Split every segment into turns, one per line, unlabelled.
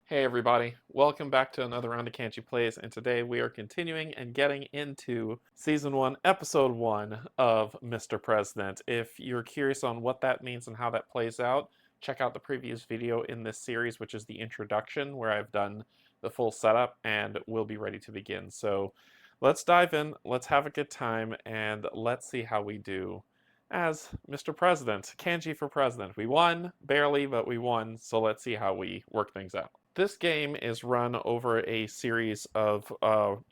Hey everybody, welcome back to another round of Canje Plays, and today we are continuing and getting into Season 1, Episode 1 of Mr. President. If you're curious on what that means and how that plays out, check out the previous video in this series, which is the introduction, where I've done the full setup, and we'll be ready to begin. So let's dive in, let's have a good time, and let's see how we do as Mr. President. Canje for President. We won, barely, but we won, so let's see how we work things out. This game is run over a series of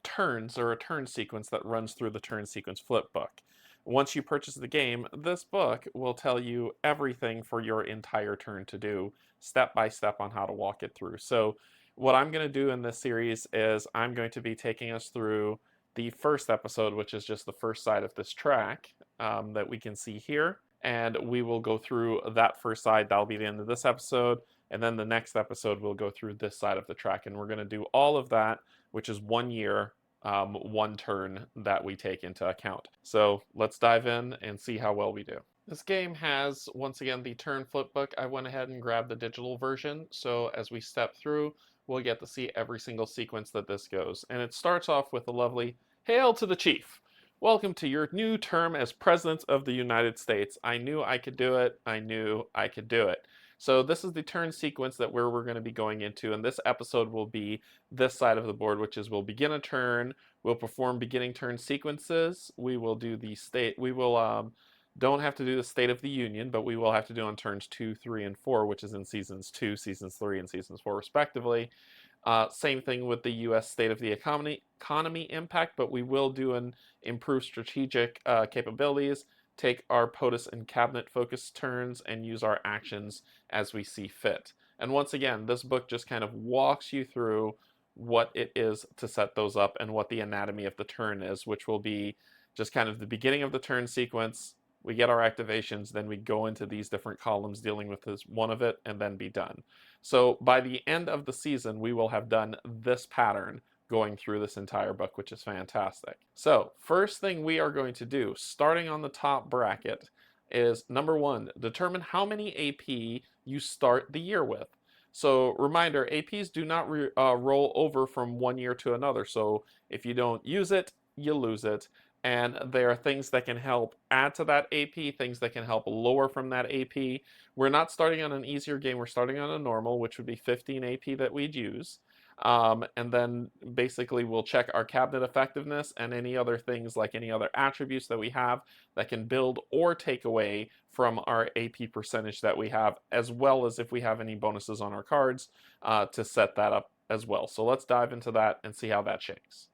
turns, or a turn sequence that runs through the turn sequence flip book. Once you purchase the game, this book will tell you everything for your entire turn to do, step by step on how to walk it through. So what I'm going to do in this series is I'm going to be taking us through the first episode, which is just the first side of this track that we can see here. And we will go through that first side. That'll be the end of this episode. And then the next episode, we'll go through this side of the track. And we're going to do all of that, which is 1 year, 1 turn that we take into account. So let's dive in and see how well we do. This game has, once again, the turn flip book. I went ahead and grabbed the digital version. So as we step through, we'll get to see every single sequence that this goes. And it starts off with a lovely, "Hail to the Chief. Welcome to your new term as President of the United States. I knew I could do it. I knew I could do it." So this is the turn sequence that we're going to be going into, and this episode will be this side of the board, which is we'll begin a turn, we'll perform beginning turn sequences, we will do the state, we will don't have to do the State of the Union, but we will have to do on turns 2, 3, and 4, which is in Seasons 2, Seasons 3, and Seasons 4 respectively. Same thing with the U.S. State of the Economy impact, but we will do an improved strategic capabilities, take our POTUS and cabinet focus turns, and use our actions as we see fit. And once again, this book just kind of walks you through what it is to set those up and what the anatomy of the turn is, which will be just kind of the beginning of the turn sequence. We get our activations, then we go into these different columns dealing with this one of it, and then be done. So by the end of the season, we will have done this pattern going through this entire book, which is fantastic. So first thing we are going to do, starting on the top bracket, is number 1, determine how many AP you start the year with. So reminder, APs do not roll over from 1 year to another. So if you don't use it, you lose it. And there are things that can help add to that AP, things that can help lower from that AP. We're not starting on an easier game, we're starting on a normal, which would be 15 AP that we'd use. And then basically we'll check our cabinet effectiveness and any other things, like any other attributes that we have that can build or take away from our AP percentage that we have, as well as if we have any bonuses on our cards to set that up as well. So let's dive into that and see how that shakes.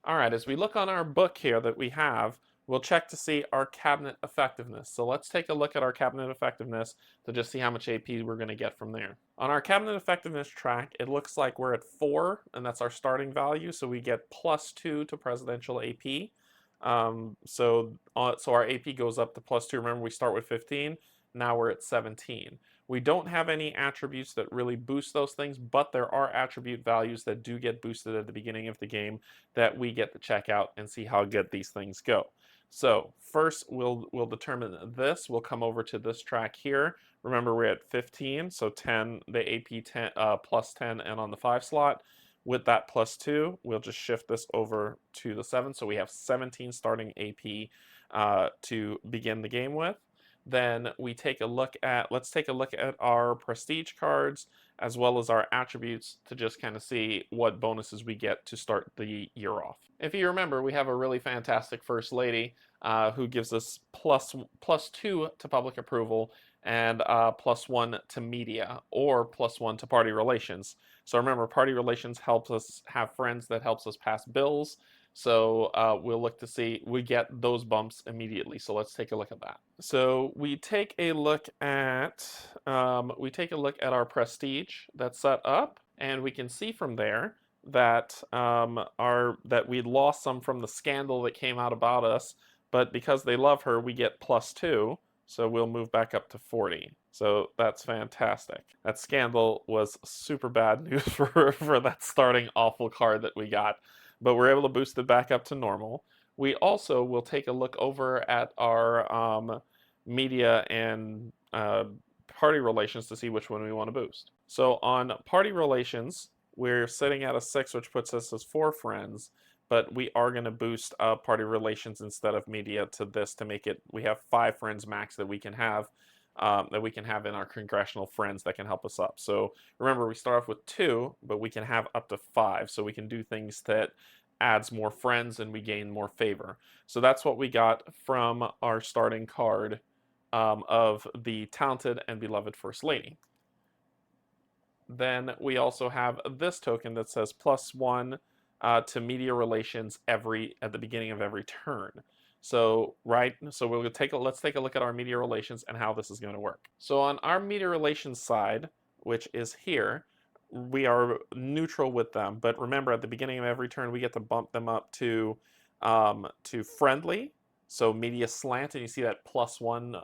All right, as we look on our book here that we have, we'll check to see our cabinet effectiveness. So let's take a look at our cabinet effectiveness to just see how much AP we're going to get from there. On our cabinet effectiveness track, it looks like we're at 4, and that's our starting value, so we get +2 to presidential AP. So our AP goes up to +2. Remember, we start with 15. Now we're at 17. We don't have any attributes that really boost those things, but there are attribute values that do get boosted at the beginning of the game that we get to check out and see how good these things go. So first we'll determine this. We'll come over to this track here. Remember, we're at 15, so 10, the AP 10, +10, and on the 5 slot. With that +2, we'll just shift this over to the 7, so we have 17 starting AP to begin the game with. Then we take a look at, let's take a look at our prestige cards as well as our attributes to just kind of see what bonuses we get to start the year off. If you remember, we have a really fantastic First Lady who gives us +2 to public approval and +1 to media, or +1 to party relations. So remember, party relations helps us have friends, that helps us pass bills. So we'll look to see, we get those bumps immediately. So let's take a look at that. So we take a look at our prestige that's set up, and we can see from there that that we lost some from the scandal that came out about us, but because they love her, we get +2. So we'll move back up to 40. So that's fantastic. That scandal was super bad news for that starting awful card that we got, but we're able to boost it back up to normal. We also will take a look over at our media and party relations to see which one we want to boost. So on party relations, we're sitting at a 6, which puts us as 4 friends, but we are going to boost party relations instead of media to this to make it, we have 5 friends max that we can have in our congressional friends that can help us up. So remember, we start off with 2, but we can have up to 5, so we can do things that adds more friends and we gain more favor. So that's what we got from our starting card of the talented and beloved First Lady. Then we also have this token that says +1 to media relations at the beginning of every turn. So let's take a look at our media relations and how this is going to work. So on our media relations side, which is here, we are neutral with them, but remember at the beginning of every turn we get to bump them up to friendly. So media slant, and you see that +1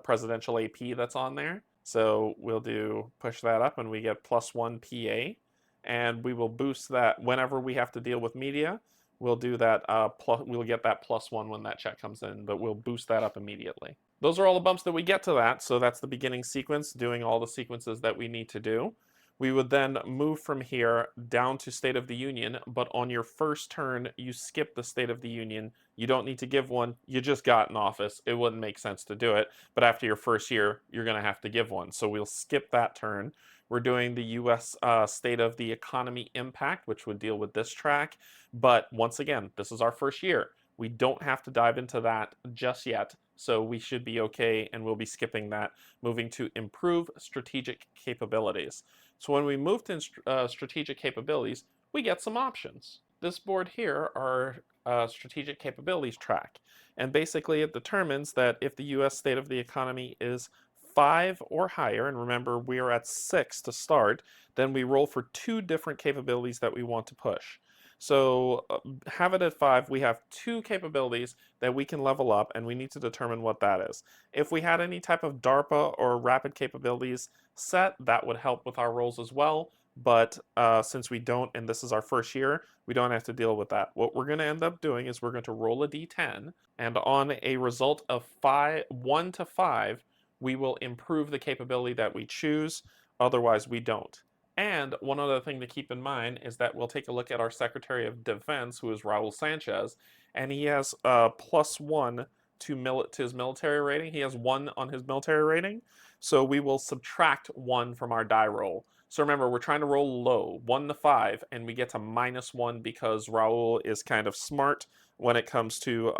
presidential AP that's on there. So we'll push that up and we get +1 PA, and we will boost that whenever we have to deal with media. We'll do that, we'll get that +1 when that check comes in, but we'll boost that up immediately. Those are all the bumps that we get to that, so that's the beginning sequence, doing all the sequences that we need to do. We would then move from here down to State of the Union, but on your first turn, you skip the State of the Union. You don't need to give one. You just got in office. It wouldn't make sense to do it, but after your first year, you're going to have to give one. So we'll skip that turn. We're doing the U.S. State of the Economy Impact, which would deal with this track. But once again, this is our first year. We don't have to dive into that just yet, so we should be okay, and we'll be skipping that, moving to improve strategic capabilities. So when we move to strategic capabilities, we get some options. This board here are strategic capabilities track, and basically it determines that if the U.S. state of the economy is 5 or higher, and remember we are at 6 to start, then we roll for 2 different capabilities that we want to push. So have it at 5, we have 2 capabilities that we can level up, and we need to determine what that is. If we had any type of DARPA or rapid capabilities set, that would help with our rolls as well, but since we don't, and this is our first year, we don't have to deal with that. What we're going to end up doing is we're going to roll a d10, and on a result of 1 to 5, we will improve the capability that we choose, otherwise we don't. And one other thing to keep in mind is that we'll take a look at our Secretary of Defense, who is Raul Sanchez, and he has +1 to his military rating. He has 1 on his military rating, so we will subtract 1 from our die roll. So remember, we're trying to roll low, 1 to 5, and we get to -1 because Raul is kind of smart when it comes to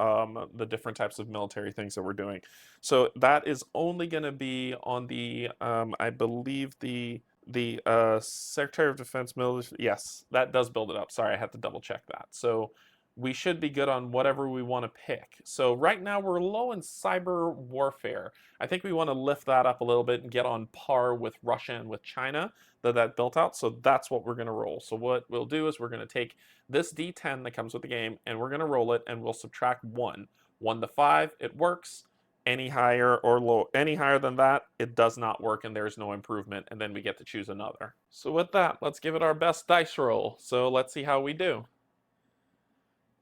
the different types of military things that we're doing. So that is only going to be on the, I believe the Secretary of Defense military. Yes, that does build it up. Sorry, I had to double check that. So we should be good on whatever we want to pick. So right now we're low in cyber warfare. I think we want to lift that up a little bit and get on par with Russia and with China that built out. So that's what we're going to roll. So what we'll do is we're going to take this D10 that comes with the game and we're going to roll it, and we'll subtract 1. 1 to 5, it works. Any higher than that, it does not work and there's no improvement, and then we get to choose another. So with that, let's give it our best dice roll. So let's see how we do.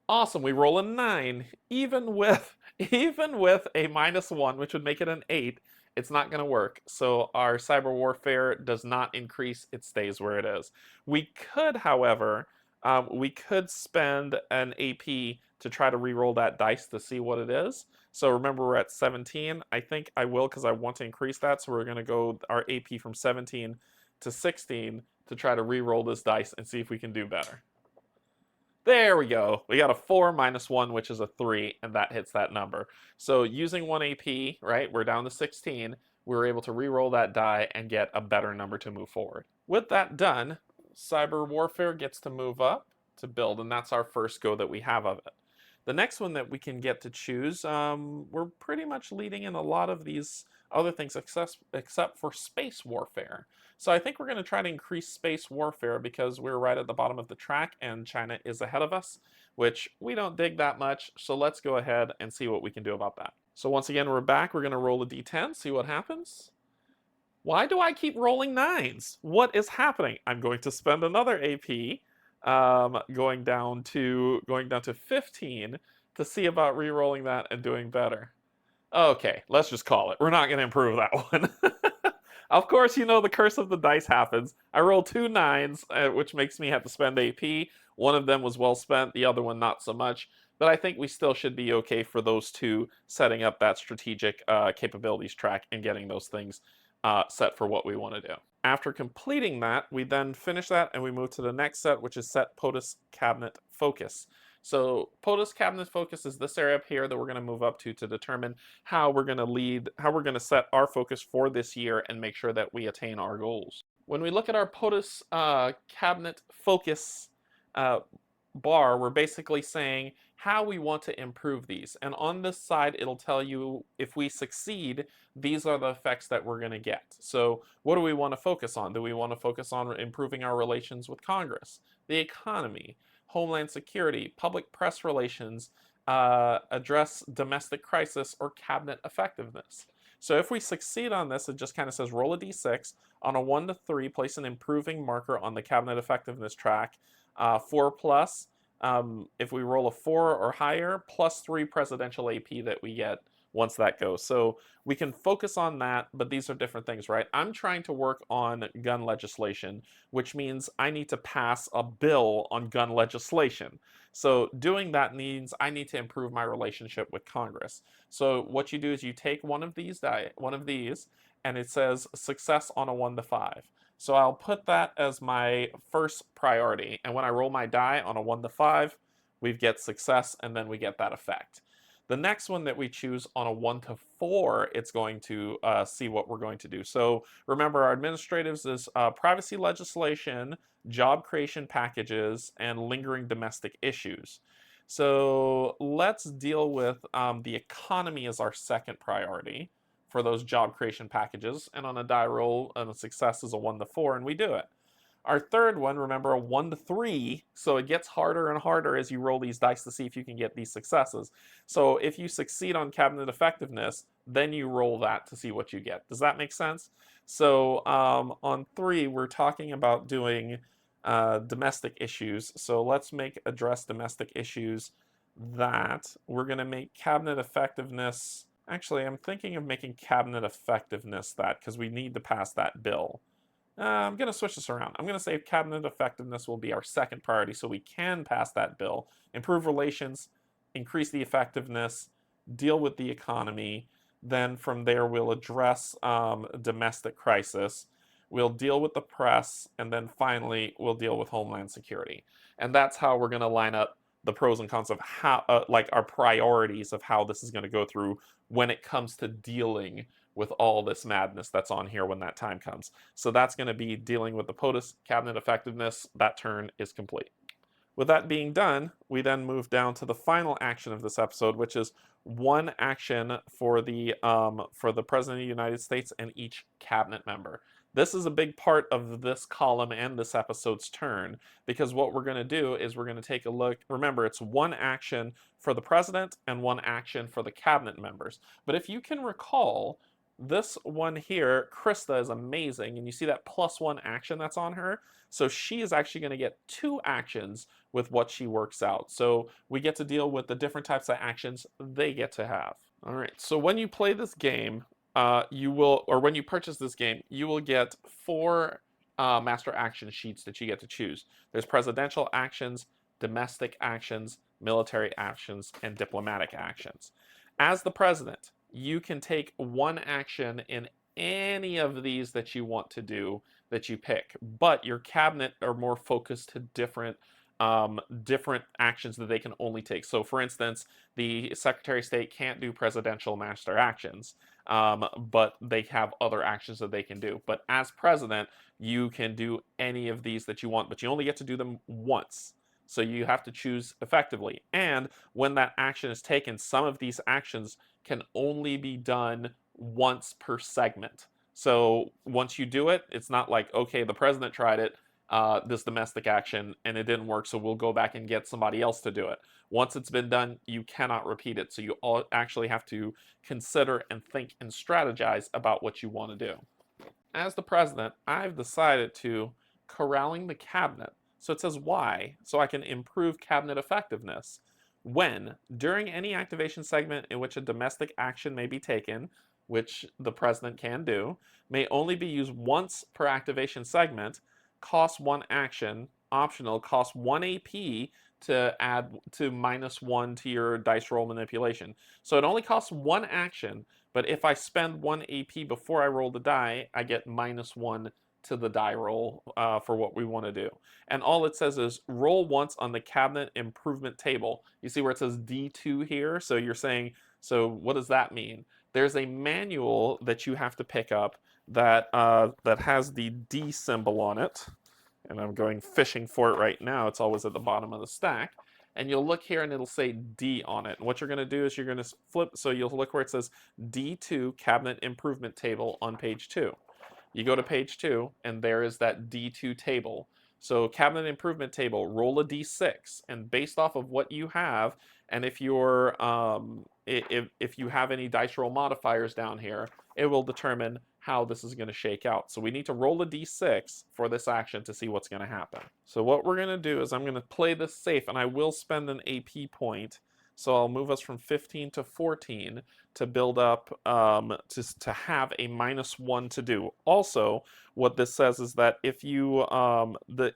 Awesome, we roll a 9. Even with a -1, which would make it an 8, it's not going to work. So our cyber warfare does not increase, it stays where it is. We could, however, we could spend an AP to try to re-roll that dice to see what it is. So remember, we're at 17. I think I will because I want to increase that. So we're going to go our AP from 17 to 16 to try to re-roll this dice and see if we can do better. There we go. We got a 4 -1, which is a 3, and that hits that number. So using 1 AP, right, we're down to 16. We were able to re-roll that die and get a better number to move forward. With that done, cyber warfare gets to move up to build, and that's our first go that we have of it. The next one that we can get to choose, we're pretty much leading in a lot of these other things except for space warfare. So I think we're going to try to increase space warfare because we're right at the bottom of the track and China is ahead of us, which we don't dig that much. So let's go ahead and see what we can do about that. So once again, we're back. We're going to roll a d10, see what happens. Why do I keep rolling 9s? What is happening? I'm going to spend another AP, going down to 15 to see about re-rolling that and doing better. Okay, let's just call it. We're not going to improve that one. Of course, you know the curse of the dice happens. I rolled 2 9s, which makes me have to spend AP. One of them was well spent, the other one not so much. But I think we still should be okay for those two setting up that strategic capabilities track and getting those things set for what we want to do. After completing that, we then finish that and we move to the next set, which is set POTUS cabinet focus. So POTUS cabinet focus is this area up here that we're going to move up to determine how we're going to how we're going to set our focus for this year and make sure that we attain our goals. When we look at our POTUS cabinet focus bar, we're basically saying how we want to improve these. And on this side, it'll tell you if we succeed, these are the effects that we're going to get. So what do we want to focus on? Do we want to focus on improving our relations with Congress, the economy, Homeland Security, public press relations, address domestic crisis, or cabinet effectiveness? So if we succeed on this, it just kind of says roll a d6. On a 1 to 3, place an improving marker on the cabinet effectiveness track. 4 plus, if we roll a 4 or higher, plus 3 presidential AP that we get once that goes. So we can focus on that, but these are different things, right? I'm trying to work on gun legislation, which means I need to pass a bill on gun legislation. So doing that means I need to improve my relationship with Congress. So what you do is you take one of these, and it says success on a 1 to 5. So I'll put that as my first priority. And when I roll my die on a 1 to 5, we get success, and then we get that effect. The next one that we choose on a 1 to 4, it's going to see what we're going to do. So remember, our administratives is privacy legislation, job creation packages, and lingering domestic issues. So let's deal with the economy as our second priority for those job creation packages. And on a die roll, a success is a 1 to 4, and we do it. Our third one, remember, a 1 to 3, so it gets harder and harder as you roll these dice to see if you can get these successes. So if you succeed on cabinet effectiveness, then you roll that to see what you get. Does that make sense? So on 3, we're talking about doing domestic issues. So let's make address domestic issues that. We're going to make cabinet effectiveness. Actually, I'm thinking of making cabinet effectiveness that because we need to pass that bill. I'm going to switch this around. I'm going to say cabinet effectiveness will be our second priority so we can pass that bill, improve relations, increase the effectiveness, deal with the economy. Then from there, we'll address domestic crisis. We'll deal with the press. And then finally, we'll deal with Homeland Security. And that's how we're going to line up the pros and cons of how, like our priorities of how this is going to go through when it comes to dealing with all this madness that's on here when that time comes. So that's going to be dealing with the POTUS cabinet effectiveness. That turn is complete. With that being done, we then move down to the final action of this episode, which is one action for the President of the United States and each cabinet member. This is a big part of this column and this episode's turn, because what we're going to do is we're going to take a look. Remember, it's one action for the president and one action for the cabinet members. But if you can recall, this one here, Krista, is amazing, and you see that +1 action that's on her. So she is actually going to get 2 actions with what she works out. So we get to deal with the different types of actions they get to have. All right, so when you play this game, when you purchase this game, you will get 4 master action sheets that you get to choose. There's presidential actions, domestic actions, military actions, and diplomatic actions. As the president, you can take one action in any of these that you want to do that you pick, but your cabinet are more focused to different actions that they can only take. So for instance, the Secretary of State can't do presidential master actions, but they have other actions that they can do. But as president, you can do any of these that you want, but you only get to do them once. So you have to choose effectively. And when that action is taken, some of these actions can only be done once per segment. So once you do it, it's not like, okay, the president tried it, this domestic action, and it didn't work, so we'll go back and get somebody else to do it. Once it's been done, you cannot repeat it. So you all actually have to consider and think and strategize about what you want to do. As the president, I've decided to corralling the cabinet. So it says why, so I can improve cabinet effectiveness. When, during any activation segment in which a domestic action may be taken, which the president can do, may only be used once per activation segment, costs 1 action, optional, costs 1 AP to add to -1 to your dice roll manipulation. So it only costs 1 action, but if I spend 1 AP before I roll the die, I get -1 to the die roll for what we want to do. And all it says is roll once on the cabinet improvement table. You see where it says D2 here? So you're saying, so what does that mean? There's a manual that you have to pick up that that has the D symbol on it. And I'm going fishing for it right now. It's always at the bottom of the stack. And you'll look here and it'll say D on it. And what you're going to do is you're going to flip, so you'll look where it says D2 cabinet improvement table on page 2. You go to page 2 and there is that D2 table. So cabinet improvement table, roll a D6, and based off of what you have, and if you're if you have any dice roll modifiers down here, it will determine how this is going to shake out. So we need to roll a D6 for this action to see what's going to happen. So what we're going to do is I'm going to play this safe, and I will spend an AP point. So I'll move us from 15 to 14 to build up to have a -1 to do. Also, what this says is that if you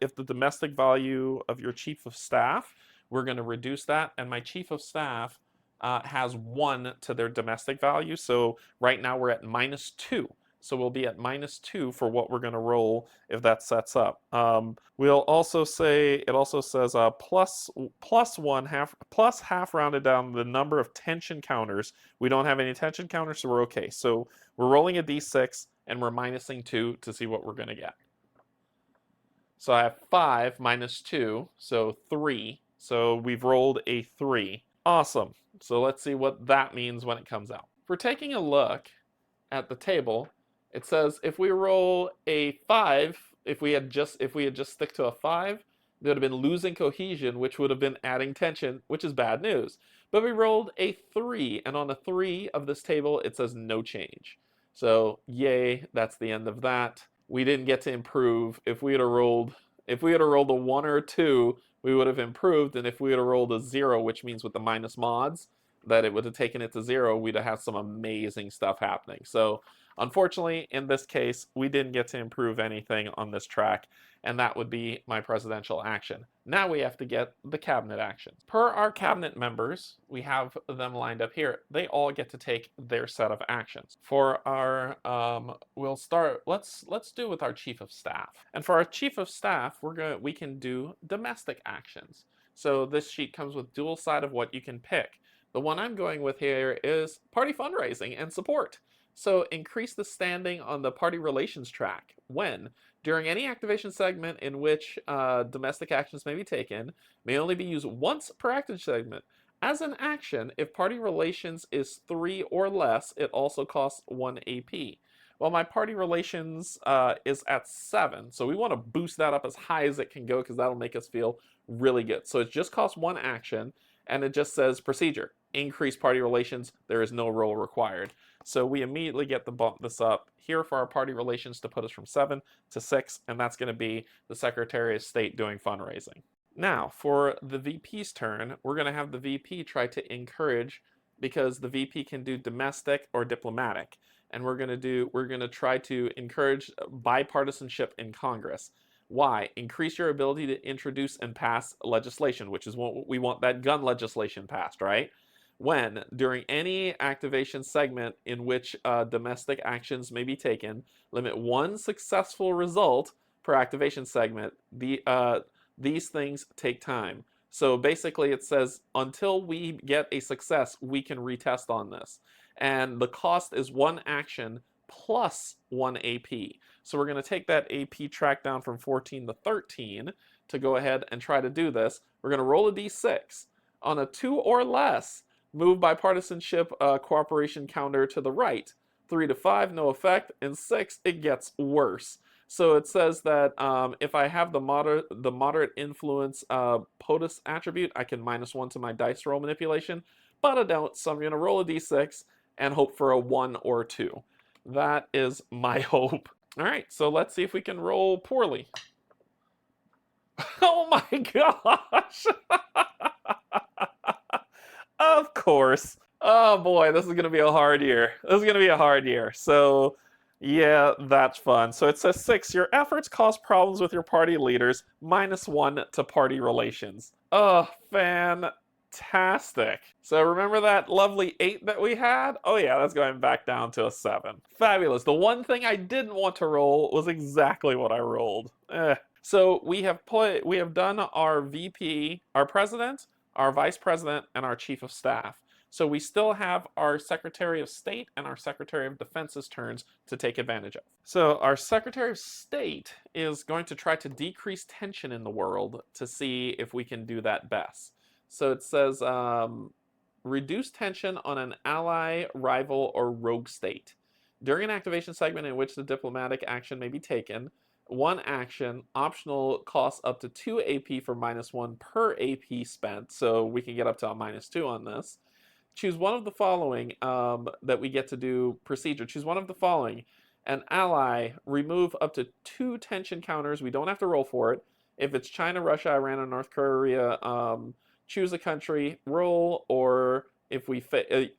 if the domestic value of your chief of staff, we're going to reduce that, and my chief of staff has 1 to their domestic value. So right now we're at -2. So we'll be at -2 for what we're going to roll if that sets up. We'll also say, it also says plus half rounded down the number of tension counters. We don't have any tension counters, so we're okay. So we're rolling a D6 and we're minusing 2 to see what we're going to get. So I have 5 minus 2, so 3. So we've rolled a 3. Awesome. So let's see what that means when it comes out. If we're taking a look at the table, it says if we roll a 5, if we had just stick to a 5, it would have been losing cohesion, which would have been adding tension, which is bad news. But we rolled a 3, and on a 3 of this table, it says no change. So yay, that's the end of that. We didn't get to improve. If we had rolled a 1 or a 2, we would have improved, and if we had rolled a 0, which means with the minus mods, that it would have taken it to 0, we'd have had some amazing stuff happening. So unfortunately, in this case, we didn't get to improve anything on this track, and that would be my presidential action. Now we have to get the cabinet actions. Per our cabinet members, we have them lined up here. They all get to take their set of actions. For our, we'll start, let's do with our chief of staff. And for our chief of staff, we can do domestic actions. So this sheet comes with dual side of what you can pick. The one I'm going with here is party fundraising and support. So increase the standing on the party relations track when, during any activation segment in which domestic actions may be taken, may only be used once per active segment. As an action, if party relations is 3 or less, it also costs 1 AP. Well, my party relations is at 7, so we want to boost that up as high as it can go because that'll make us feel really good. So it just costs 1 action, and it just says procedure. Increase party relations, there is no roll required. So we immediately get to bump this up here for our party relations to put us from 7 to 6, and that's going to be the Secretary of State doing fundraising. Now, for the VP's turn, we're going to have the VP try to encourage, because the VP can do domestic or diplomatic, and we're going to try to encourage bipartisanship in Congress. Why? Increase your ability to introduce and pass legislation, which is what we want, that gun legislation passed, right? When, during any activation segment in which domestic actions may be taken, limit 1 successful result per activation segment. These things take time. So basically it says until we get a success, we can retest on this. And the cost is 1 action plus 1 AP. So we're going to take that AP track down from 14 to 13 to go ahead and try to do this. We're going to roll a D6. On a 2 or less, move bipartisanship cooperation counter to the right. 3 to 5, no effect. And 6, it gets worse. So it says that if I have the moderate influence POTUS attribute, I can -1 to my dice roll manipulation. But I don't, so I'm going to roll a D6 and hope for a 1 or 2. That is my hope. All right, so let's see if we can roll poorly. Oh my gosh! Of course. Oh boy, this is going to be a hard year. This is going to be a hard year. So, yeah, that's fun. So it says 6, your efforts cause problems with your party leaders, -1 to party relations. Oh, fantastic. So remember that lovely 8 that we had? Oh yeah, that's going back down to a 7. Fabulous. The one thing I didn't want to roll was exactly what I rolled. So we have done our VP, our president, our vice president, and our chief of staff. So we still have our Secretary of State and our Secretary of Defense's turns to take advantage of. So our Secretary of State is going to try to decrease tension in the world to see if we can do that best. So it says reduce tension on an ally, rival, or rogue state. During an activation segment in which the diplomatic action may be taken, one action, optional, costs up to 2 AP for -1 per AP spent, so we can get up to a -2 on this. Choose one of the following that we get to do procedure. Choose one of the following. An ally, remove up to 2 tension counters. We don't have to roll for it. If it's China, Russia, Iran, or North Korea, choose a country, roll, or if we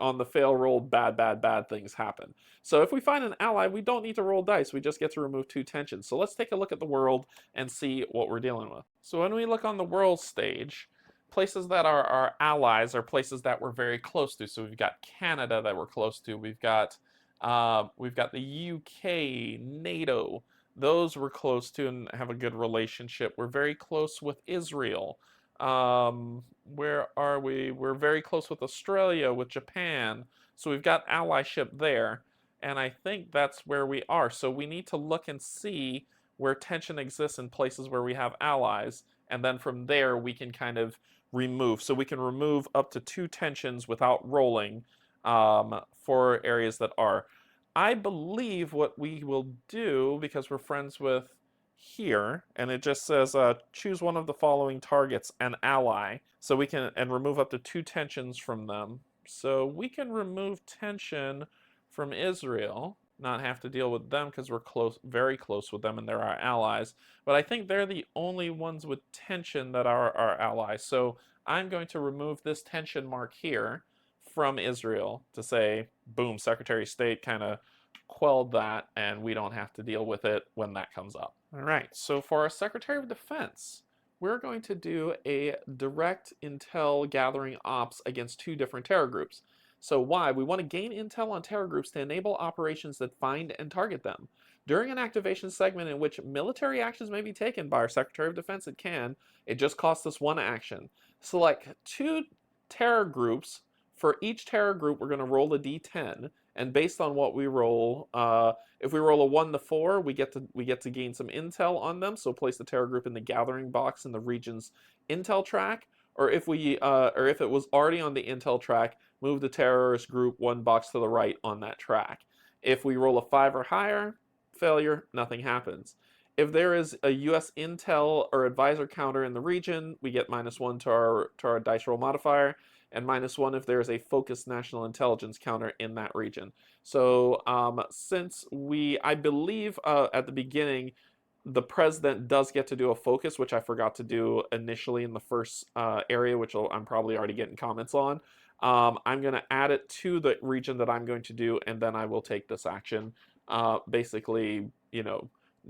on the fail roll, bad things happen. So if we find an ally, we don't need to roll dice. We just get to remove 2 tensions. So let's take a look at the world and see what we're dealing with. So when we look on the world stage, places that are our allies are places that we're very close to. So we've got Canada that we're close to. We've got the UK, NATO. Those we're close to and have a good relationship. We're very close with Israel. Where are we? We're very close with Australia, with Japan. So we've got allyship there. And I think that's where we are. So we need to look and see where tension exists in places where we have allies. And then from there, we can kind of remove. So we can remove up to 2 tensions without rolling for areas that are. I believe what we will do, because we're friends with here, and it just says choose one of the following targets, an ally. So we can, and remove up to 2 tensions from them. So we can remove tension from Israel, not have to deal with them because we're close, very close with them and they're our allies. But I think they're the only ones with tension that are our allies. So I'm going to remove this tension mark here from Israel to say, boom, Secretary of State kind of quelled that and we don't have to deal with it when that comes up. All right, so for our Secretary of Defense, we're going to do a direct intel gathering ops against 2 different terror groups. So why? We want to gain intel on terror groups to enable operations that find and target them. During an activation segment in which military actions may be taken by our Secretary of Defense, it can. It just costs us 1 action. Select 2 terror groups. For each terror group, we're going to roll a d10, and based on what we roll, if we roll a 1 to 4, we get to gain some intel on them. So place the terror group in the gathering box in the region's intel track. Or if it was already on the intel track, move the terrorist group 1 box to the right on that track. If we roll a 5 or higher, failure, nothing happens. If there is a U.S. intel or advisor counter in the region, we get -1 to our dice roll modifier, and -1 if there is a focused national intelligence counter in that region. So since I believe at the beginning, the president does get to do a focus, which I forgot to do initially in the first area, which I'm probably already getting comments on. I'm going to add it to the region that I'm going to do, and then I will take this action. Basically,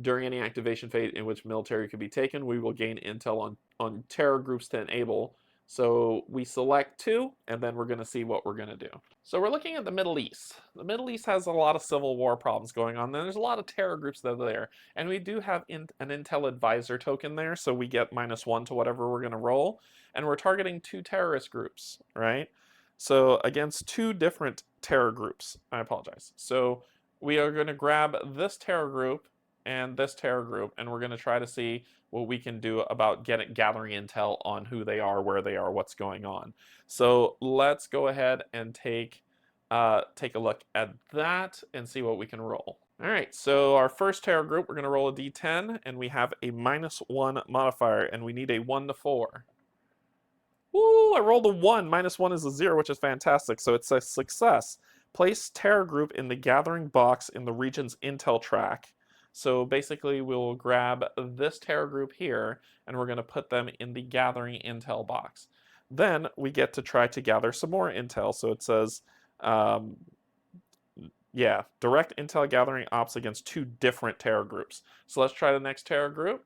during any activation phase in which military could be taken, we will gain intel on terror groups to enable. So we select 2, and then we're going to see what we're going to do. So we're looking at the Middle East. The Middle East has a lot of civil war problems going on. There's a lot of terror groups that are there. And we do have an Intel Advisor token there, so we get -1 to whatever we're going to roll. And we're targeting 2 terrorist groups, right? So against 2 different terror groups. I apologize. So we are going to grab this terror group and this terror group, and we're going to try to see what we can do about gathering intel on who they are, where they are, what's going on. So let's go ahead and take a look at that and see what we can roll. All right, so our first terror group, we're going to roll a d10, and we have a -1 modifier, and we need a 1 to 4. Woo, I rolled a 1. -1 is a 0, which is fantastic. So it's a success. Place terror group in the gathering box in the region's intel track. So basically, we'll grab this terror group here, and we're going to put them in the gathering intel box. Then we get to try to gather some more intel. So it says, um, yeah, direct intel gathering ops against 2 different terror groups. So let's try the next terror group.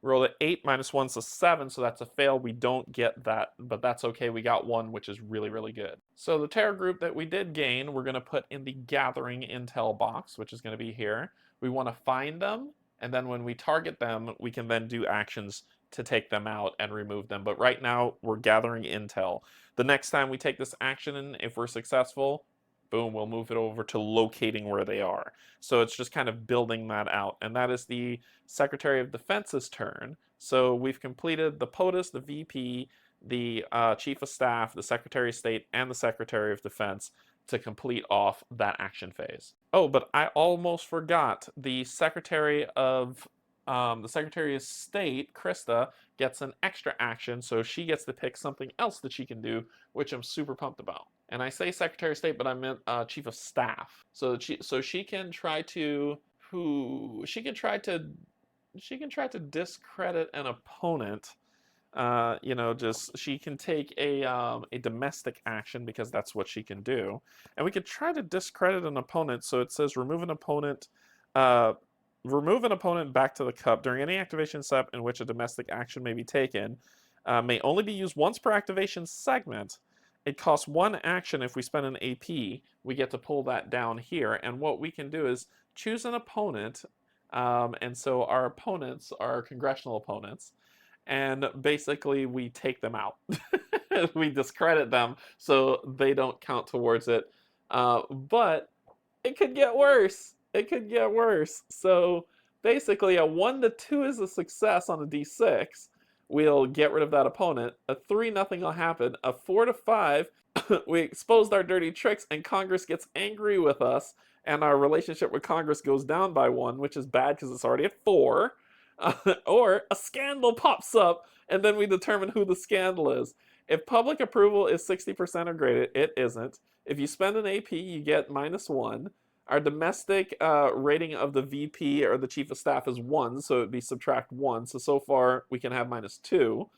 Roll at 8, -1's a 7, so that's a fail. We don't get that, but that's okay. We got 1, which is really, really good. So the terror group that we did gain, we're going to put in the gathering intel box, which is going to be here. We want to find them, and then when we target them, we can then do actions to take them out and remove them. But right now, we're gathering intel. The next time we take this action, and if we're successful, boom, we'll move it over to locating where they are. So it's just kind of building that out. And that is the Secretary of Defense's turn. So we've completed the POTUS, the VP, the Chief of Staff, the Secretary of State, and the Secretary of Defense to complete off that action phase. Oh, but I almost forgot. The Secretary of State, Krista, gets an extra action, so she gets to pick something else that she can do, which I'm super pumped about. And I say Secretary of State, but I meant Chief of Staff. So she can try to discredit an opponent. Just she can take a domestic action because that's what she can do, and we could try to discredit an opponent. So it says remove an opponent back to the cup during any activation step in which a domestic action may be taken. May only be used once per activation segment. It costs 1 action if we spend an AP. We get to pull that down here, and what we can do is choose an opponent, and so our opponents are congressional opponents, and basically we take them out. We discredit them so they don't count towards it. But it could get worse. It could get worse. So basically a 1 to 2 is a success on a d6. We'll get rid of that opponent. A 3, nothing will happen. A 4 to 5, we exposed our dirty tricks and Congress gets angry with us and our relationship with Congress goes down by 1, which is bad because it's already at 4. Or a scandal pops up and then we determine who the scandal is. If public approval is 60% or greater, it isn't. If you spend an AP, you get -1. Our domestic rating of the VP or the Chief of Staff is 1, so it would be subtract 1. So far, we can have -2.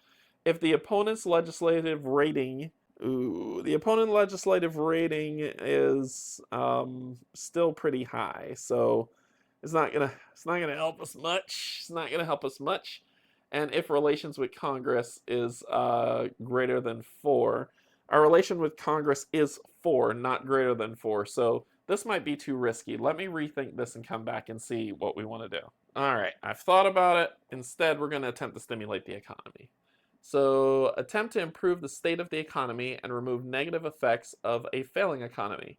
If the opponent's legislative rating... the opponent legislative rating is still pretty high, so it's not gonna help us much. It's not gonna help us much. And if relations with Congress is greater than 4, our relation with Congress is 4, not greater than 4. So this might be too risky. Let me rethink this and come back and see what we want to do. All right, I've thought about it. Instead, we're going to attempt to stimulate the economy. So attempt to improve the state of the economy and remove negative effects of a failing economy.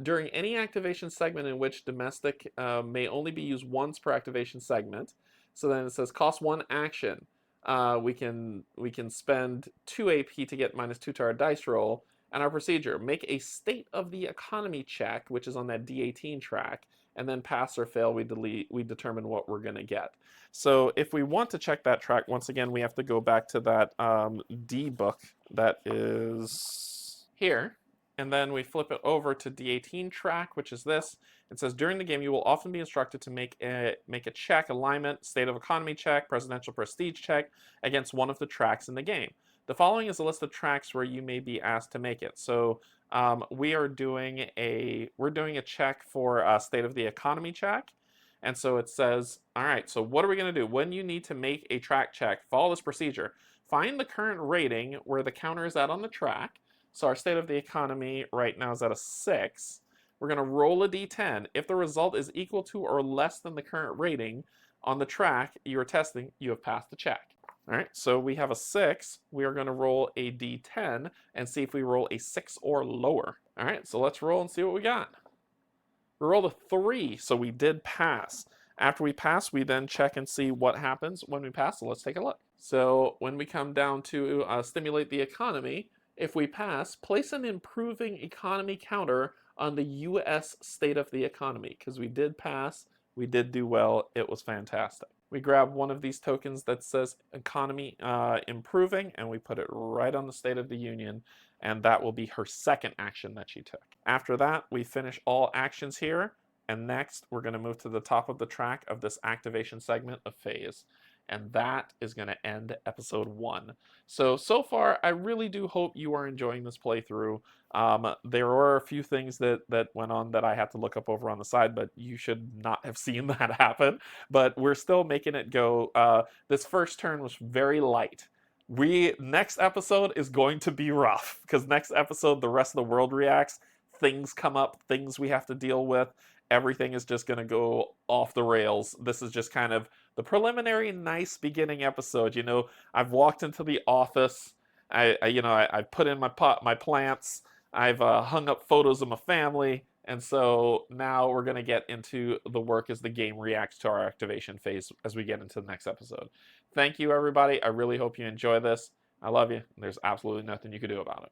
During any activation segment in which domestic may only be used once per activation segment. So then it says cost 1 action. We can spend 2 AP to get -2 to our dice roll. And our procedure, make a state of the economy check, which is on that D18 track, and then pass or fail, we determine what we're going to get. So if we want to check that track, once again, we have to go back to that D book that is here. And then we flip it over to D18 track, which is this. It says, during the game, you will often be instructed to make a check, alignment, state of economy check, presidential prestige check against one of the tracks in the game. The following is a list of tracks where you may be asked to make it. So we're doing a check for a state of the economy check. And so it says, all right, so what are we going to do? When you need to make a track check, follow this procedure. Find the current rating where the counter is at on the track. So our state of the economy right now is at a 6. We're going to roll a d10. If the result is equal to or less than the current rating on the track you are testing, you have passed the check. All right, so we have a 6. We are going to roll a d10 and see if we roll a 6 or lower. All right, so let's roll and see what we got. We rolled a 3, so we did pass. After we pass, we then check and see what happens when we pass, so let's take a look. So when we come down to stimulate the economy, if we pass, place an improving economy counter on the U.S. state of the economy, because we did pass, we did do well, it was fantastic. We grab one of these tokens that says economy improving, and we put it right on the State of the Union, and that will be her second action that she took. After that, we finish all actions here, and next we're going to move to the top of the track of this activation segment of phase. and that is going to end episode 1. So far, I really do hope you are enjoying this playthrough. There were a few things that went on that I had to look up over on the side, but you should not have seen that happen. But we're still making it go. This first turn was very light. Next episode is going to be rough, because next episode the rest of the world reacts, things come up, things we have to deal with, everything is just going to go off the rails. This is just kind of the preliminary nice beginning episode. I've walked into the office, I put in my plants, I've hung up photos of my family, and so now we're going to get into the work as the game reacts to our activation phase as we get into the next episode. Thank you, everybody. I really hope you enjoy this. I love you. There's absolutely nothing you can do about it.